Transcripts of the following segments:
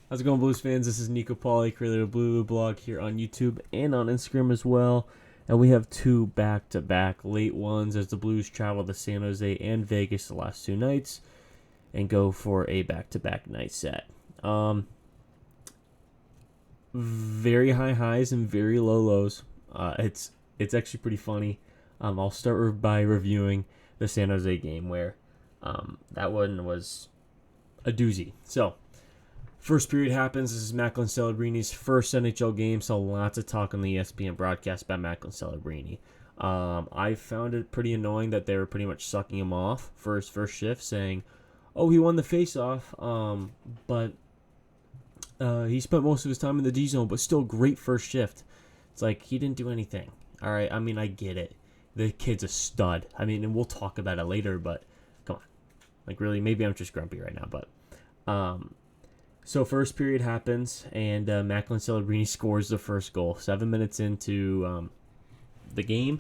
How's it going, Blues fans? This is Nico Pauly, creator of Blue Blog here on YouTube and on Instagram as well. And we have two back-to-back late ones as the Blues travel to San Jose and Vegas the last two nights and go for a back-to-back night set. Very high highs and very low lows. It's actually pretty funny. I'll start by reviewing the San Jose game where that one was a doozy. So, first period happens. This is Macklin Celebrini's first NHL game, so lots of talk on the ESPN broadcast about Macklin Celebrini. I found it pretty annoying that they were pretty much sucking him off for his first shift, saying, "Oh, he won the faceoff, but he spent most of his time in the D zone, but still great first shift." It's like he didn't do anything. All right, I mean I get it. The kid's a stud. I mean, and we'll talk about it later, but come on, like really, maybe I'm just grumpy right now, but. So first period happens, and Macklin Celebrini scores the first goal. 7 minutes into the game.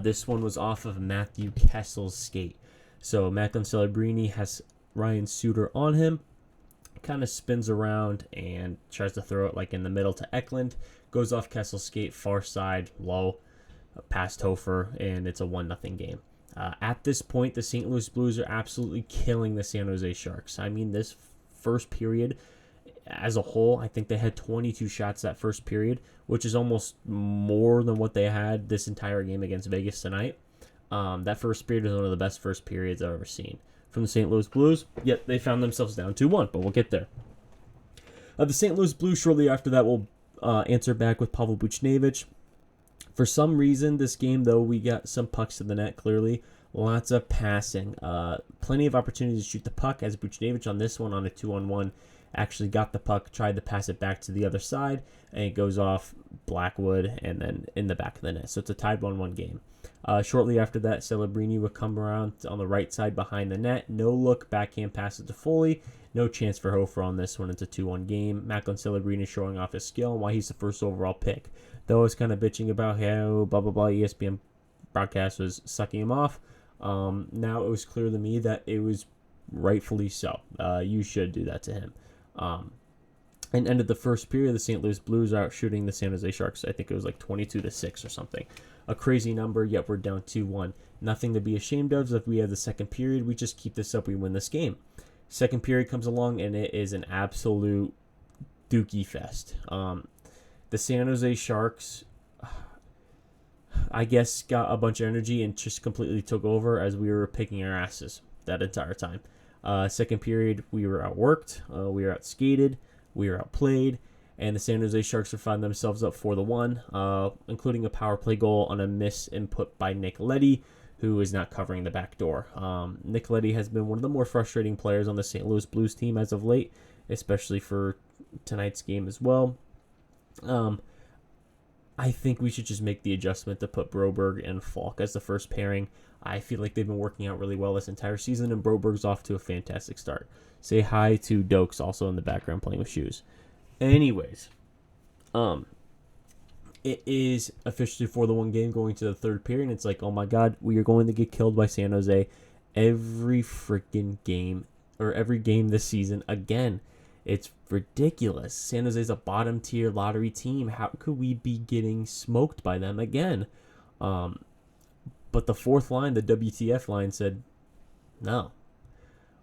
This one was off of Matthew Kessel's skate. So Macklin Celebrini has Ryan Suter on him, kind of spins around and tries to throw it like in the middle to Eklund. Goes off Kessel's skate, far side, low, past Hofer, and it's a 1-0 game. At this point, the St. Louis Blues are absolutely killing the San Jose Sharks. I mean, this first period as a whole, I think they had 22 shots that first period, which is almost more than what they had this entire game against Vegas tonight. That first period is one of the best first periods I've ever seen from the St. Louis Blues, yet they found themselves down 2-1, but we'll get there. The St. Louis Blues, shortly after that, will answer back with Pavel Buchnevich. For some reason, this game, though, we got some pucks to the net, clearly. Lots of passing. Plenty of opportunities to shoot the puck, as Buchnevich on this one on a 2-on-1 actually got the puck, tried to pass it back to the other side, and it goes off Blackwood and then in the back of the net. So it's a tied 1-1 game. Shortly after that, Celebrini would come around on the right side behind the net. No look, backhand passes to Foley. No chance for Hofer on this one. It's a 2-1 game. Macklin Celebrini showing off his skill and why he's the first overall pick. Though I was kind of bitching about how blah, blah, blah, ESPN broadcast was sucking him off. Now it was clear to me that it was rightfully so. You should do that to him. And ended the first period, the St. Louis Blues are out shooting the San Jose Sharks. I think it was like 22-6 or something. A crazy number, yet we're down 2-1. Nothing to be ashamed of. If we have the second period, we just keep this up, we win this game. Second period comes along, and it is an absolute dookie fest. The San Jose Sharks, I guess, got a bunch of energy and just completely took over as we were picking our asses that entire time. Second period, we were outworked, we were outskated, we were outplayed, and the San Jose Sharks have found themselves up 4-1, including a power play goal on a miss input by Nick Leddy, who is not covering the back door. Nick Leddy has been one of the more frustrating players on the St. Louis Blues team as of late, especially for tonight's game as well. I think we should just make the adjustment to put Broberg and Falk as the first pairing. I feel like they've been working out really well this entire season, and Broberg's off to a fantastic start. Say hi to Dokes, also in the background playing with shoes. Anyways, it is officially 4-1 game going to the third period, and it's like, oh my god, we are going to get killed by San Jose every freaking game, or every game this season again. It's ridiculous. San Jose's a bottom tier lottery team. How could we be getting smoked by them again? But the fourth line, the WTF line, said, no,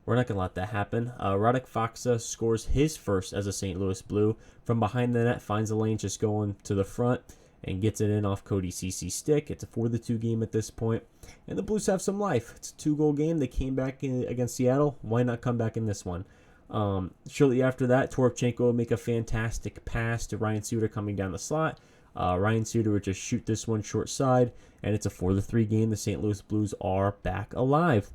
we're not going to let that happen. Radek Faksa scores his first as a St. Louis Blue. From behind the net, finds a lane just going to the front and gets it in off Cody Cece's stick. It's a 4-2 game at this point. And the Blues have some life. It's a 2-goal game. They came back against Seattle. Why not come back in this one? Shortly after that, Toropchenko would make a fantastic pass to Ryan Suter coming down the slot. Ryan Suter would just shoot this one short side, and it's a 4-3 game. The St. Louis Blues are back alive.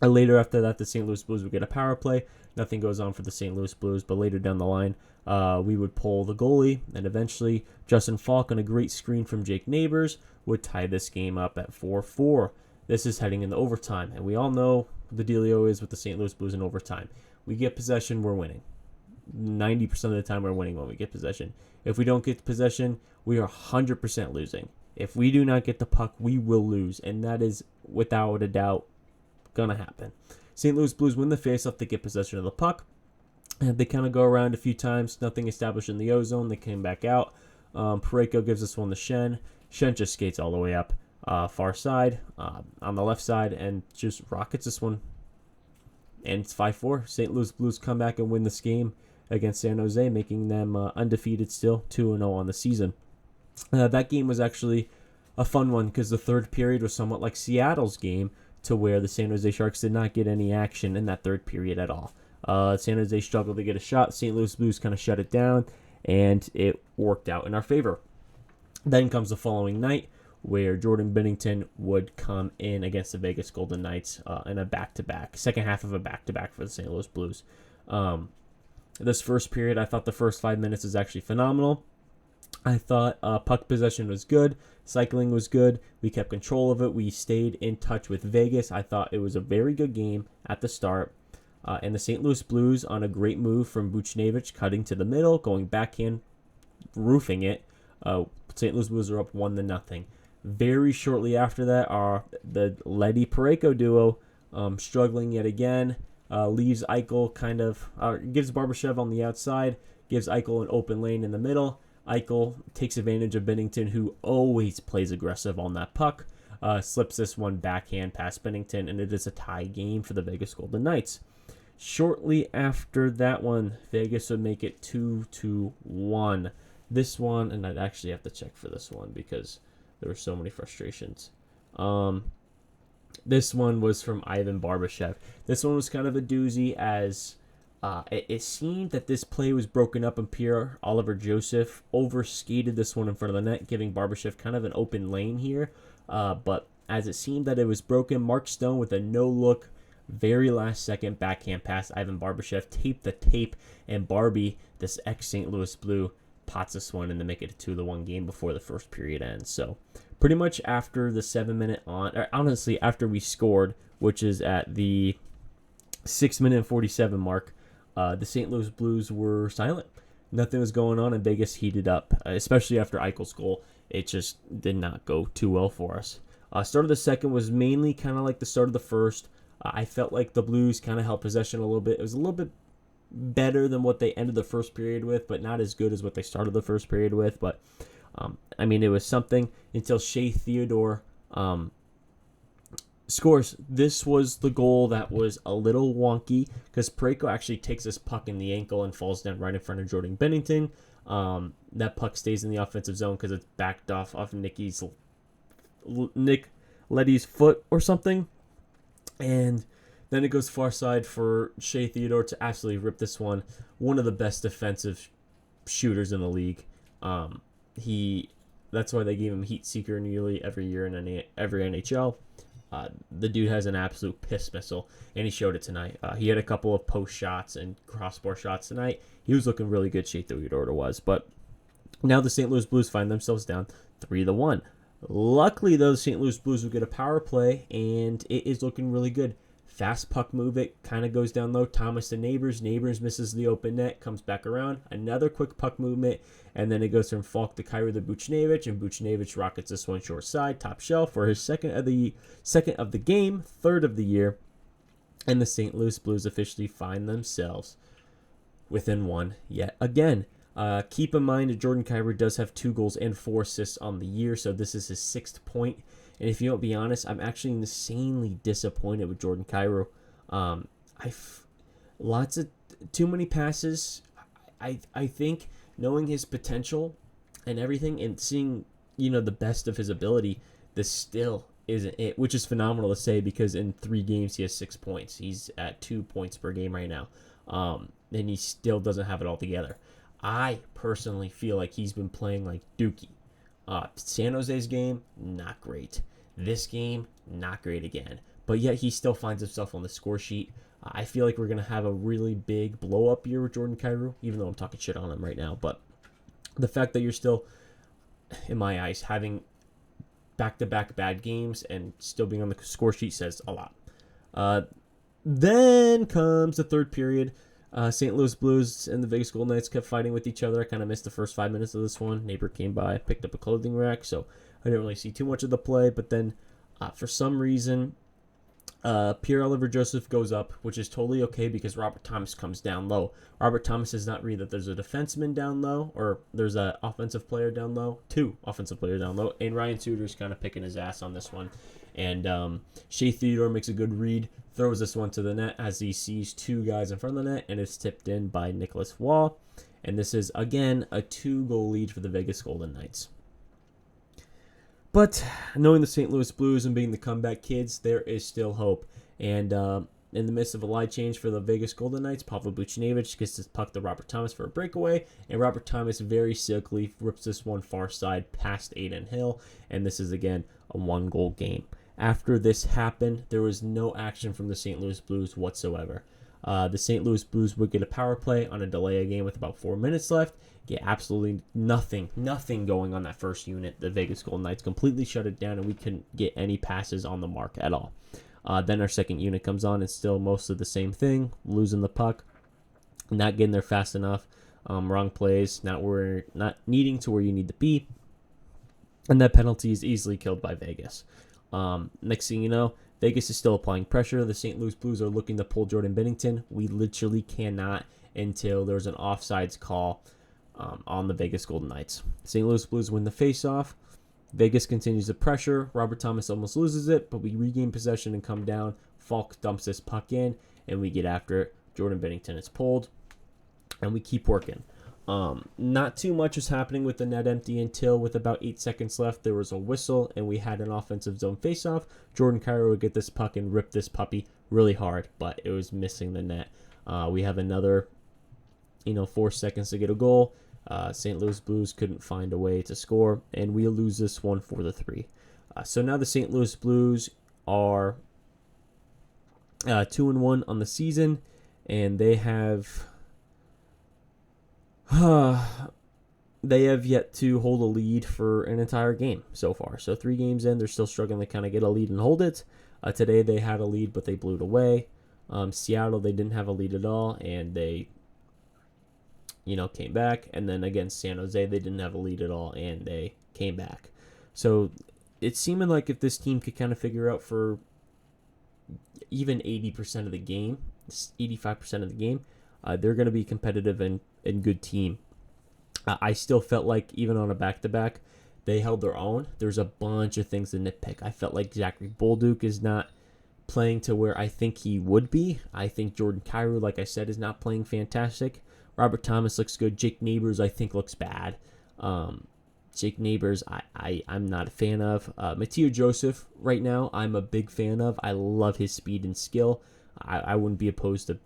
Later after that, the St. Louis Blues would get a power play. Nothing goes on for the St. Louis Blues, but later down the line, we would pull the goalie, and eventually Justin Falk on a great screen from Jake Neighbors would tie this game up at 4-4. This is heading into overtime, and we all know what the dealio is with the St. Louis Blues in overtime. We get possession, we're winning. 90% of the time we're winning when we get possession. If we don't get possession, we are 100% losing. If we do not get the puck, we will lose, and that is, without a doubt, going to happen. St. Louis Blues win the faceoff to get possession of the puck. And they kind of go around a few times, nothing established in the ozone. They came back out. Pareko gives this one to Shen. Shen just skates all the way up far side on the left side and just rockets this one. And it's 5-4. St. Louis Blues come back and win this game against San Jose, making them undefeated still, 2-0 on the season. That game was actually a fun one because the third period was somewhat like Seattle's game, to where the San Jose Sharks did not get any action in that third period at all. San Jose struggled to get a shot. St. Louis Blues kind of shut it down, and it worked out in our favor. Then comes the following night, where Jordan Binnington would come in against the Vegas Golden Knights in a back-to-back, second half of a back-to-back for the St. Louis Blues. This first period, I thought the first 5 minutes was actually phenomenal. I thought puck possession was good. Cycling was good. We kept control of it. We stayed in touch with Vegas. I thought it was a very good game at the start. And the St. Louis Blues, on a great move from Buchnevich, cutting to the middle, going backhand, roofing it. St. Louis Blues are up 1-0. Very shortly after that, the Leddy Pareko duo struggling yet again. Leaves Eichel gives Barbashev on the outside, gives Eichel an open lane in the middle. Eichel takes advantage of Binnington, who always plays aggressive on that puck. Slips this one backhand past Binnington, and it is a tie game for the Vegas Golden Knights. Shortly after that one, Vegas would make it 2-1. This one, and I'd actually have to check for this one because there were so many frustrations. This one was from Ivan Barbashev. This one was kind of a doozy, as it seemed that this play was broken up, and Pierre-Olivier Joseph overskated this one in front of the net, giving Barbashev kind of an open lane here. But as it seemed that it was broken, Mark Stone with a no-look, very last-second backhand pass. Ivan Barbashev taped the tape, and Barbie, this ex-St. Louis Blue, pots this one and to make it a 2-1 game before the first period ends. So pretty much after the 7-minute honestly, after we scored, which is at the 6-minute and 47 mark, the St. Louis Blues were silent. Nothing was going on, and Vegas heated up, especially after Eichel's goal. It just did not go too well for us. Start of the second was mainly kind of like the start of the first. I felt like the Blues kind of held possession a little bit. It was a little bit better than what they ended the first period with, but not as good as what they started the first period with. But, it was something until Shea Theodore scores. This was the goal that was a little wonky because Pareko actually takes this puck in the ankle and falls down right in front of Jordan Binnington. That puck stays in the offensive zone because it's backed off Nick Leddy's foot or something. And then it goes far side for Shea Theodore to absolutely rip this one. One of the best defensive shooters in the league. That's why they gave him Heat Seeker nearly every year in every NHL. The dude has an absolute piss missile, and he showed it tonight. He had a couple of post shots and crossbar shots tonight. He was looking really good, Shea Theodore was. But now the St. Louis Blues find themselves down 3-1. Luckily, though, the St. Louis Blues will get a power play, and it is looking really good. Fast puck move, it kind of goes down low. Thomas to Neighbors. Neighbors misses the open net, comes back around. Another quick puck movement, and then it goes from Falk to Kyrou to Buchnevich, and Buchnevich rockets this one short side, top shelf for his second of the game, third of the year, and the St. Louis Blues officially find themselves within one yet again. Keep in mind that Jordan Kyrou does have 2 goals and 4 assists on the year, so this is his 6th point. And if you don't be honest, I'm actually insanely disappointed with Jordan Kyrou. Lots of too many passes. I think knowing his potential and everything and seeing the best of his ability, this still isn't it, which is phenomenal to say because in 3 games he has 6 points. He's at 2 points per game right now, and he still doesn't have it all together. I personally feel like he's been playing like Dookie. San Jose's game, not great. This game, not great again. But yet he still finds himself on the score sheet. I feel like we're going to have a really big blow-up year with Jordan Kyrou, even though I'm talking shit on him right now. But the fact that you're still, in my eyes, having back-to-back bad games and still being on the score sheet says a lot. Then comes the third period. St. Louis Blues and the Vegas Golden Knights kept fighting with each other. I kind of missed the first 5 minutes of this one. Neighbor came by, picked up a clothing rack, so I didn't really see too much of the play. But then, for some reason, Pierre-Olivier Joseph goes up, which is totally okay because Robert Thomas comes down low. Robert Thomas does not read that there's a defenseman down low or there's an offensive player down low, two offensive players down low, and Ryan Suter's kind of picking his ass on this one. And Shea Theodore makes a good read, throws this one to the net as he sees two guys in front of the net, and it's tipped in by Nicholas Wall. And this is, again, a 2-goal lead for the Vegas Golden Knights. But knowing the St. Louis Blues and being the comeback kids, there is still hope. And in the midst of a line change for the Vegas Golden Knights, Pavel Buchnevich gets this puck to Robert Thomas for a breakaway, and Robert Thomas very silkily rips this one far side past Adin Hill, and this is, again, a 1-goal game. After this happened, there was no action from the St. Louis Blues whatsoever. The St. Louis Blues would get a power play on a delay of game with about 4 minutes left. Get absolutely nothing going on that first unit. The Vegas Golden Knights completely shut it down, and we couldn't get any passes on the mark at all. Then our second unit comes on, and still most of the same thing, losing the puck, not getting there fast enough, wrong plays, not needing to where you need to be, and that penalty is easily killed by Vegas. Next thing you know, Vegas is still applying pressure. The St. Louis Blues are looking to pull Jordan Binnington. We literally cannot until there's an offsides call on the Vegas Golden Knights. St. Louis Blues win the faceoff. Vegas continues to pressure. Robert Thomas almost loses it, but we regain possession and come down. Falk dumps this puck in, and we get after it. Jordan Binnington is pulled, and we keep working. Not too much was happening with the net empty until with about 8 seconds left, there was a whistle and we had an offensive zone faceoff. Jordan Kyrou would get this puck and rip this puppy really hard, but it was missing the net. We have another, 4 seconds to get a goal. St. Louis Blues couldn't find a way to score, and we lose this one 4-3. So now the St. Louis Blues are 2-1 on the season, and they have yet to hold a lead for an entire game so far. So 3 games in, they're still struggling to kind of get a lead and hold it. Today they had a lead, but they blew it away. Seattle, they didn't have a lead at all, and they came back. And then against San Jose, they didn't have a lead at all, and they came back. So it's seeming like if this team could kind of figure out for even 80% of the game, 85% of the game, they're going to be competitive and good team. I still felt like even on a back-to-back, they held their own. There's a bunch of things to nitpick. I felt like Zachary Bolduc is not playing to where I think he would be. I think Jordan Kyrou, like I said, is not playing fantastic. Robert Thomas looks good. Jake Neighbors, I think, looks bad. Jake Neighbors, I'm not a fan of. Mateo Joseph, right now, I'm a big fan of. I love his speed and skill. I wouldn't be opposed to,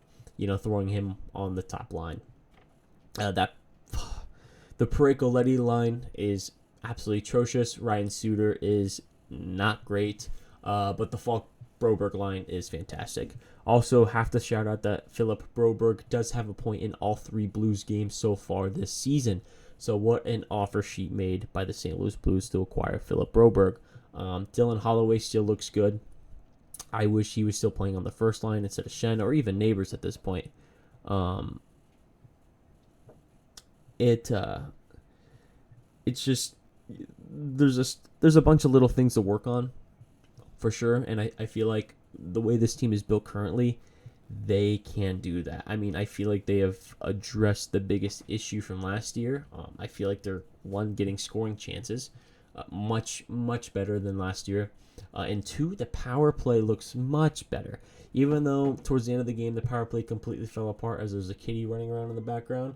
throwing him on the top line. The Parayko-Letty line is absolutely atrocious. Ryan Suter is not great, but the Falk Broberg line is fantastic. Also, have to shout out that Philip Broberg does have a point in all 3 Blues games so far this season. So what an offer sheet made by the St. Louis Blues to acquire Philip Broberg. Dylan Holloway still looks good. I wish he was still playing on the first line instead of Shen or even Neighbors at this point. It's just there's a bunch of little things to work on for sure, and I feel like the way this team is built currently, they can do that. I mean, I feel like they have addressed the biggest issue from last year. I feel like they're getting scoring chances, much better than last year, and 2, the power play looks much better. Even though towards the end of the game the power play completely fell apart as there's a kitty running around in the background.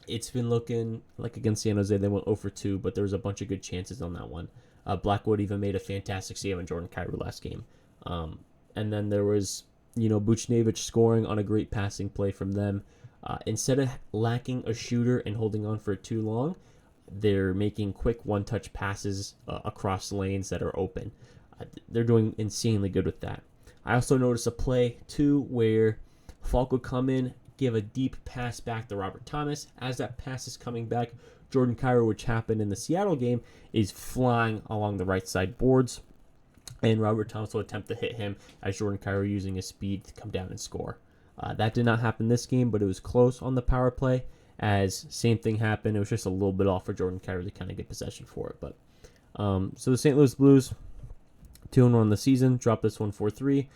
It's been looking like against San Jose they went 0-2, but there was a bunch of good chances on that one. Blackwood even made a fantastic save on Jordan Kyrou last game. And then there was, Buchnevich scoring on a great passing play from them. Instead of lacking a shooter and holding on for too long, they're making quick one-touch passes across lanes that are open. They're doing insanely good with that. I also noticed a play, too, where Falk would come in, give a deep pass back to Robert Thomas. As that pass is coming back, Jordan Kyrou, which happened in the Seattle game, is flying along the right side boards. And Robert Thomas will attempt to hit him as Jordan Kyrou using his speed to come down and score. That did not happen this game, but it was close on the power play. As same thing happened, it was just a little bit off for Jordan Kyrou to kind of get possession for it. But so the St. Louis Blues, 2-1 on the season. Drop this one 4-3.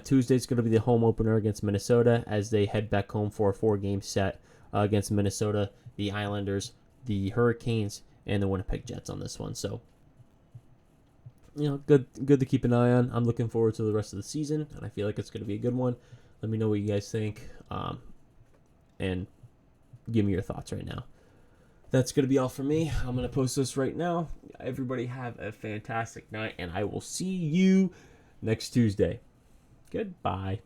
Tuesday's going to be the home opener against Minnesota as they head back home for a 4-game set against Minnesota, the Islanders, the Hurricanes, and the Winnipeg Jets on this one. So, good to keep an eye on. I'm looking forward to the rest of the season, and I feel like it's going to be a good one. Let me know what you guys think, and give me your thoughts right now. That's going to be all for me. I'm going to post this right now. Everybody have a fantastic night, and I will see you next Tuesday. Goodbye.